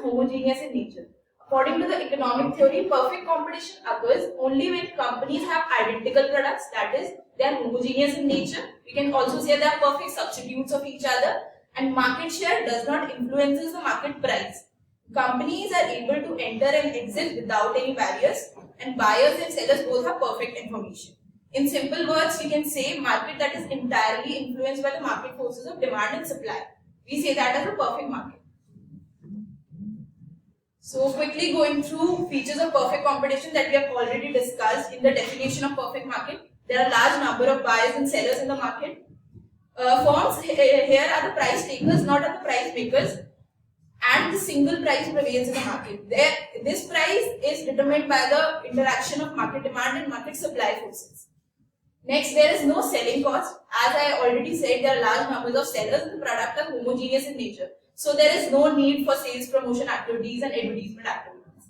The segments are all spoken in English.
homogeneous in nature. According to the economic theory, perfect competition occurs only when companies have identical products, that is, they are homogeneous in nature. We can also say they are perfect substitutes of each other, and market share does not influence the market price. Companies are able to enter and exit without any barriers, and buyers and sellers both have perfect information. In simple words, we can say market that is entirely influenced by the market forces of demand and supply. We say that as a perfect market. So quickly going through features of perfect competition that we have already discussed in the definition of perfect market. There are a large number of buyers and sellers in the market. Firms here are the price takers, not are the price makers, and the single price prevails in the market. This price is determined by the interaction of market demand and market supply forces. Next, there is no selling cost. As I already said, there are large numbers of sellers and the product are homogeneous in nature. So there is no need for sales promotion activities and advertisement activities.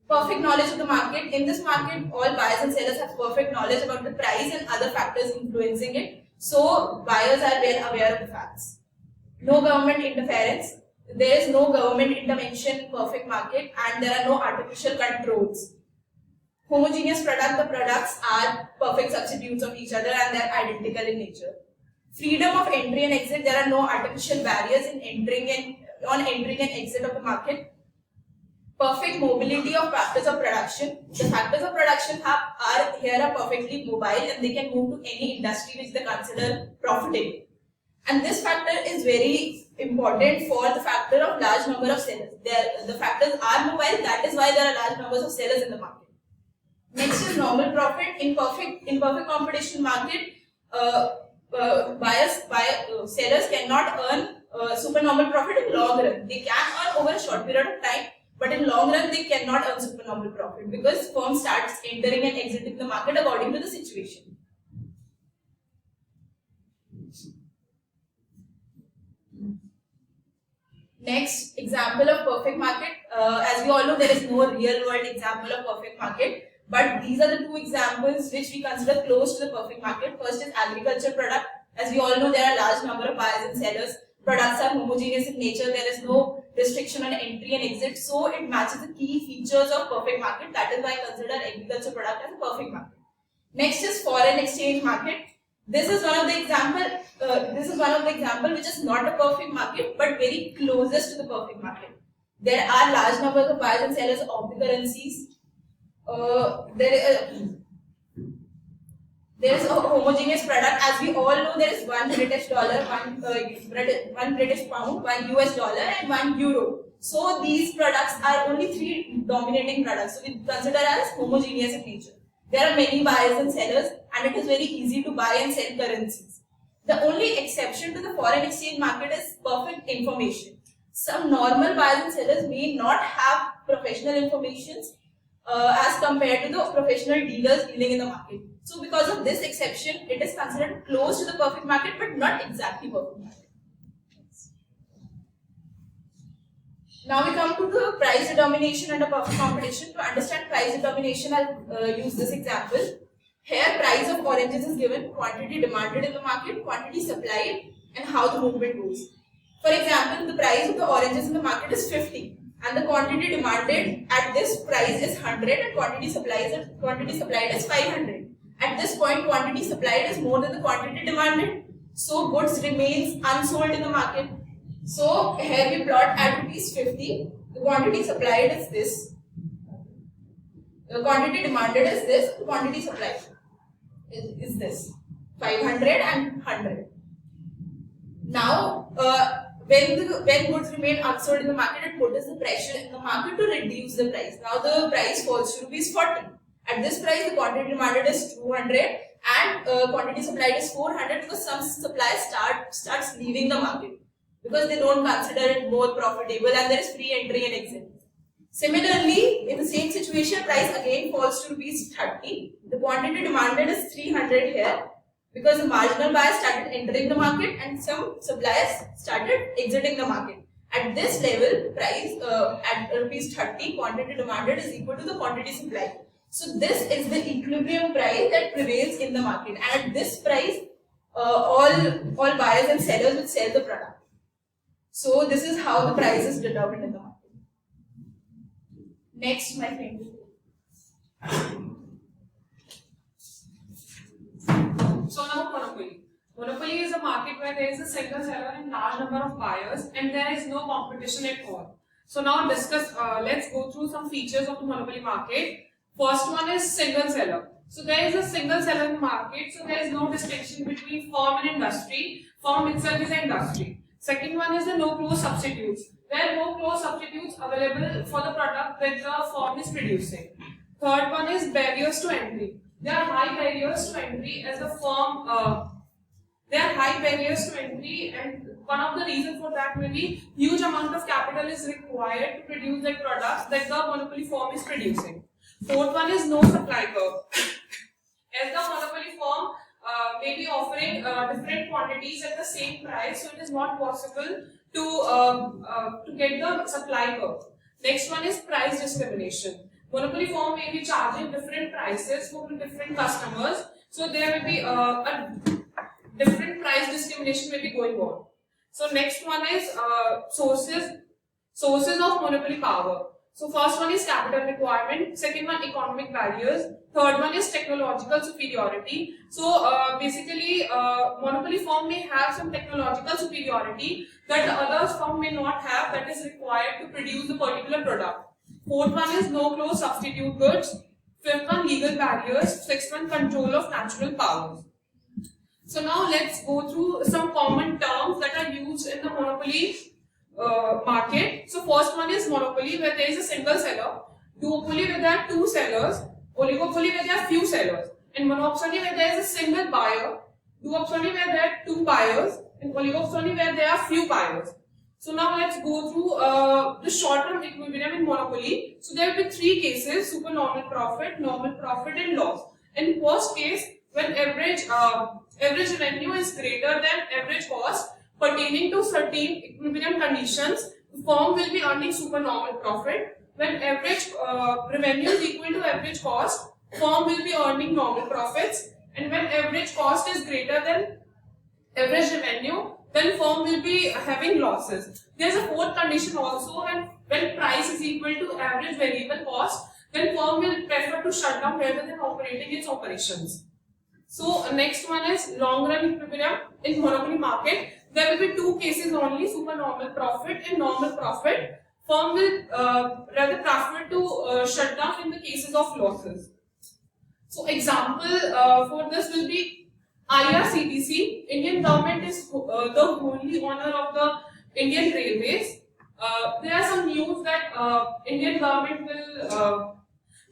Perfect knowledge of the market. In this market, all buyers and sellers have perfect knowledge about the price and other factors influencing it. So buyers are well aware of the facts. No government interference. There is no government intervention in perfect market, and there are no artificial controls. Homogeneous product. The products are perfect substitutes of each other and they are identical in nature. Freedom of entry and exit. There are no artificial barriers in entering and exit of the market. Perfect mobility of factors of production. The factors of production are perfectly mobile and they can move to any industry which they consider profitable. And this factor is very important for the factor of large number of sellers. The factors are mobile, that is why there are large numbers of sellers in the market. Next is normal profit. In perfect competition market, sellers cannot earn supernormal profit in long run. They can earn over a short period of time, but in long run they cannot earn supernormal profit because firm starts entering and exiting the market according to the situation. Next, example of perfect market. As we all know, there is no real world example of perfect market. But these are the two examples which we consider close to the perfect market. First is agriculture product. As we all know, there are a large number of buyers and sellers. Products are homogeneous in nature. There is no restriction on entry and exit. So it matches the key features of perfect market. That is why I consider agriculture product as a perfect market. Next is foreign exchange market. This is one of the example which is not a perfect market but very closest to the perfect market. There are large numbers of buyers and sellers of the currencies. There is a homogeneous product. As we all know, there is one British dollar, one British pound, one US dollar, and one euro. So these products are only three dominating products. So we consider as homogeneous in nature. There are many buyers and sellers, and it is very easy to buy and sell currencies. The only exception to the foreign exchange market is perfect information. Some normal buyers and sellers may not have professional information as compared to the professional dealers dealing in the market. So because of this exception, it is considered close to the perfect market but not exactly perfect market. Now we come to the price determination under perfect competition. To understand price determination, I'll use this example. Here price of oranges is given, quantity demanded in the market, quantity supplied, and how the movement goes. For example, the price of the oranges in the market is 50. And the quantity demanded at this price is 100 and quantity supplied is 500. At this point, quantity supplied is more than the quantity demanded. So goods remains unsold in the market. So here we plot at rupees 50. The quantity supplied is this. The quantity demanded is this. The quantity supplied is this. 500 and 100. Now, when goods remain unsold in the market, it puts the pressure in the market to reduce the price. Now the price falls to rupees 40. At this price, the quantity demanded is 200 and quantity supplied is 400 because some suppliers starts leaving the market because they don't consider it more profitable and there is free entry and exit. Similarly, in the same situation, price again falls to rupees 30. The quantity demanded is 300 here. Because the marginal buyers started entering the market and some suppliers started exiting the market. At this level, price at rupees 30, quantity demanded is equal to the quantity supplied. So this is the equilibrium price that prevails in the market. And at this price, all buyers and sellers will sell the product. So this is how the price is determined in the market. Next, my friend. So now monopoly. Monopoly is a market where there is a single seller and large number of buyers, and there is no competition at all. So now let's go through some features of the monopoly market. First one is single seller. So there is a single seller in the market, so there is no distinction between firm and industry. Firm itself is an industry. Second one is the no close substitutes. There are no close substitutes available for the product that the firm is producing. Third one is barriers to entry. There are high barriers to entry as the firm. There are high barriers to entry, and one of the reasons for that may be huge amount of capital is required to produce that product that the monopoly firm is producing. Fourth one is no supply curve. As the monopoly firm may be offering different quantities at the same price, so it is not possible to get the supply curve. Next one is price discrimination. Monopoly firm may be charging different prices for different customers, so there will be a different price discrimination may be going on. So next one is sources of monopoly power. So first one is capital requirement, second one economic barriers, third one is technological superiority. So basically monopoly firm may have some technological superiority that the other firm may not have, that is required to produce a particular product. Fourth one is no close substitute goods, fifth one legal barriers, sixth one control of natural powers. So now let's go through some common terms that are used in the monopoly market. So first one is monopoly, where there is a single seller, duopoly where there are two sellers, oligopoly where there are few sellers, and monopoly where there is a single buyer, duopoly where there are two buyers, and oligopoly where there are few buyers. So now let's go through the short-term equilibrium in monopoly. So there will be three cases: supernormal profit, and loss. In first case, when average revenue is greater than average cost pertaining to certain equilibrium conditions, the firm will be earning supernormal profit. When average revenue is equal to average cost, firm will be earning normal profits. And when average cost is greater than average revenue, then firm will be having losses. There is a fourth condition also, when price is equal to average variable cost, then firm will prefer to shut down rather than operating its operations. So next one is long run equilibrium in monopoly market. There will be two cases only: supernormal profit and normal profit. Firm will rather prefer to shut down in the cases of losses. So example for this will be IRCTC. Indian government is the wholly owner of the Indian Railways. There are some news that Indian government will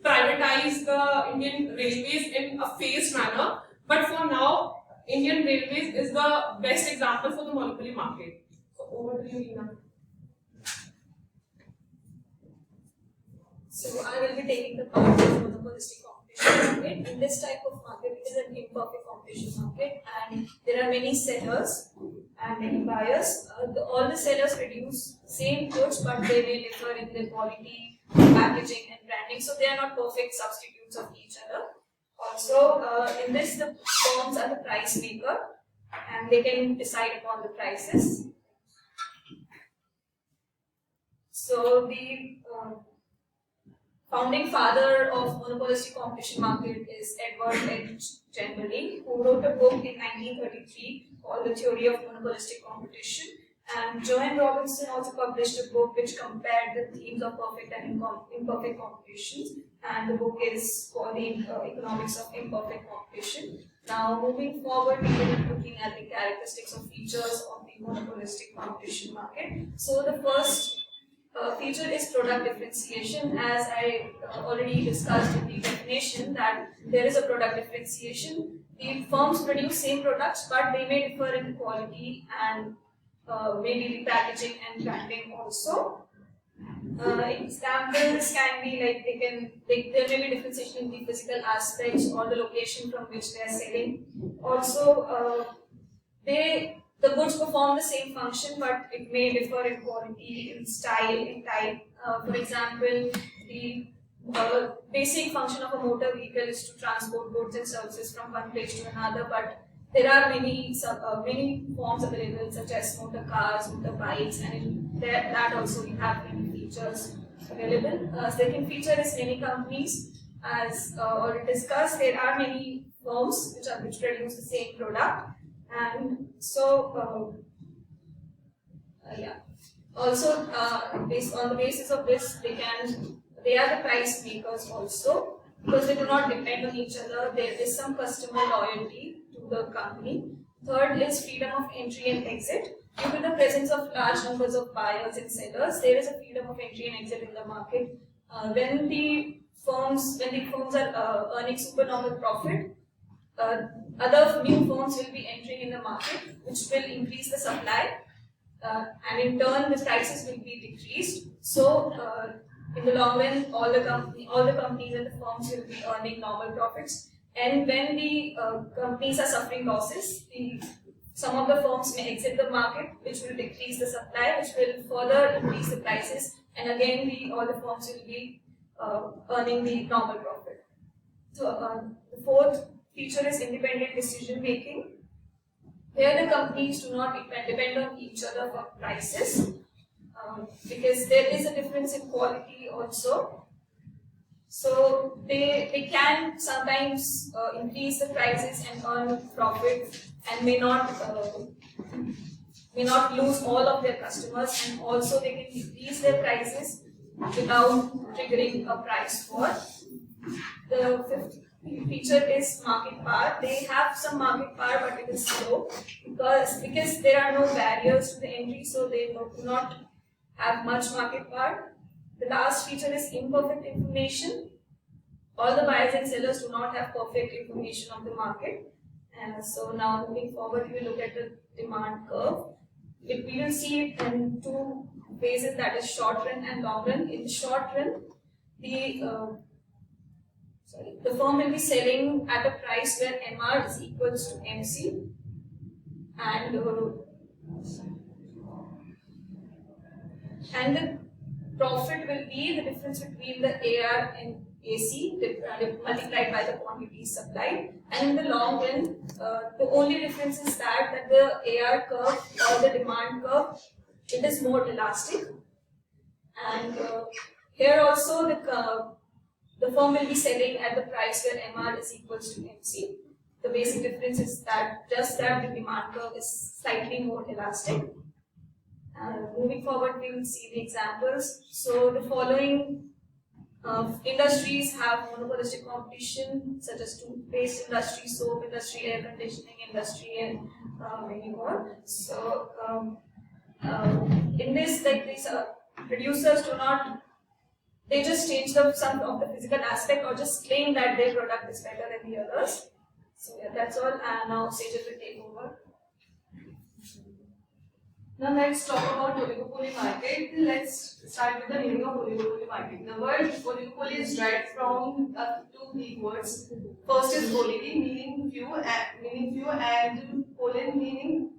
privatize the Indian Railways in a phased manner. But for now, Indian Railways is the best example for the monopoly market. So over to you, Reena. So I will be taking the part of monopolistic competition market. In this type of market, it is an imperfect competition market, and there are many sellers and many buyers. All the sellers produce same goods, but they may differ in their quality, packaging, and branding. So they are not perfect substitutes of each other. Also, in this, the firms are the price maker, and they can decide upon the prices. So the founding father of monopolistic competition market is Edward H. Generally, who wrote a book in 1933 called The Theory of Monopolistic Competition. And Joanne Robinson also published a book which compared the themes of perfect and imperfect competitions. And the book is called The Economics of Imperfect Competition. Now, moving forward, we will be looking at the characteristics or features of the monopolistic competition market. So, the first feature is product differentiation. As I already discussed in the definition, that there is a product differentiation. The firms produce same products, but they may differ in quality and maybe the packaging and branding also. Examples can be like there may be differentiation in the physical aspects or the location from which they are selling. Also, the goods perform the same function, but it may differ in quality, in style, in type. For example, the basic function of a motor vehicle is to transport goods and services from one place to another, but there are many forms available, such as motor cars, motorbikes, and in that also we have many features. features available. Second feature is many companies. As already discussed, there are many firms which produce the same product, and so yeah. Also, based on the basis of this, they are the price makers also, because they do not depend on each other. There is some customer loyalty to the company. Third is freedom of entry and exit. Due to the presence of large numbers of buyers and sellers, there is a freedom of entry and exit in the market. When the firms are earning supernormal profit, other new firms will be entering in the market, which will increase the supply, and in turn the prices will be decreased. So in the long run, all the companies and the firms will be earning normal profits. And when the companies are suffering losses, some of the firms may exit the market, which will decrease the supply, which will further increase the prices, and again all the firms will be earning the normal profit. So the fourth feature is independent decision making. Here the companies do not depend on each other for prices, because there is a difference in quality also. So they can sometimes increase the prices and earn profit, and may not lose all of their customers, and also they can decrease their prices without triggering a price war. The fifth feature is market power. They have some market power, but it is slow because there are no barriers to the entry, so they do not have much market power. The last feature is imperfect information. All the buyers and sellers do not have perfect information of the market. So now moving forward, we will look at the demand curve. We will see it in two phases, that is short run and long run. In the short run, the firm will be selling at a price where MR is equals to MC, and the profit will be the difference between the AR and AC multiplied by the quantity supplied. And in the long run, the only difference is that the AR curve or the demand curve, it is more elastic. And here also the firm will be selling at the price where MR is equals to MC. The basic difference is that the demand curve is slightly more elastic. Moving forward, we will see the examples. So the following industries have monopolistic competition, such as toothpaste industry, soap industry, air conditioning industry, and many more. So in this, these producers do not, they just change some of the physical aspect, or just claim that their product is better than the others. So yeah, that's all. And now Sajjal will take over. Now let's talk about oligopoly market. Let's start with the meaning of oligopoly market. The word oligopoly is derived from two Greek words. First is olige, meaning few, and pollen, meaning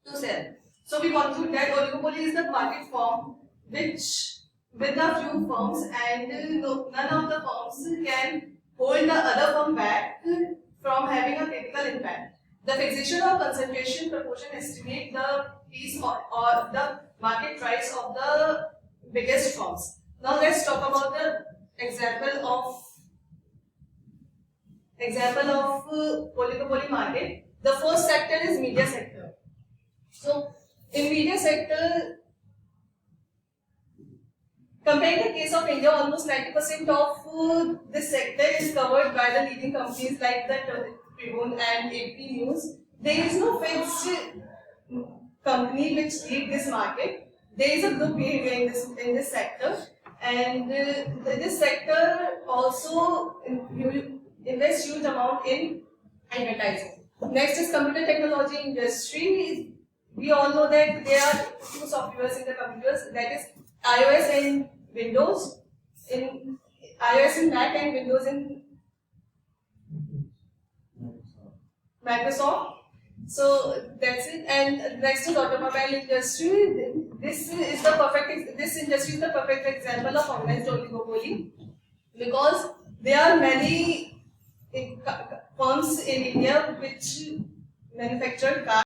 to sell. So we conclude that oligopoly is the market form which, with a few firms, and none of the firms can hold the other firm back from having a critical impact. The fixation or concentration proportion estimate the piece or the market price of the biggest firms. Now let's talk about the example of oligopoly market. The first sector is media sector. So in media sector, comparing the case of India, almost 90% of this sector is covered by the leading companies like the Tribune and AP News. There is no fixed company which lead this market. There is a group behavior in this sector, and this sector also invests huge amount in advertising. Next is computer technology industry. We all know that there are two softwares in the computers, that is iOS and Windows. In iOS in Mac and Windows in Microsoft. So that's it. And next is automobile industry. This industry is the perfect example of organized oligopoly, because there are many firms in India which manufacture cars.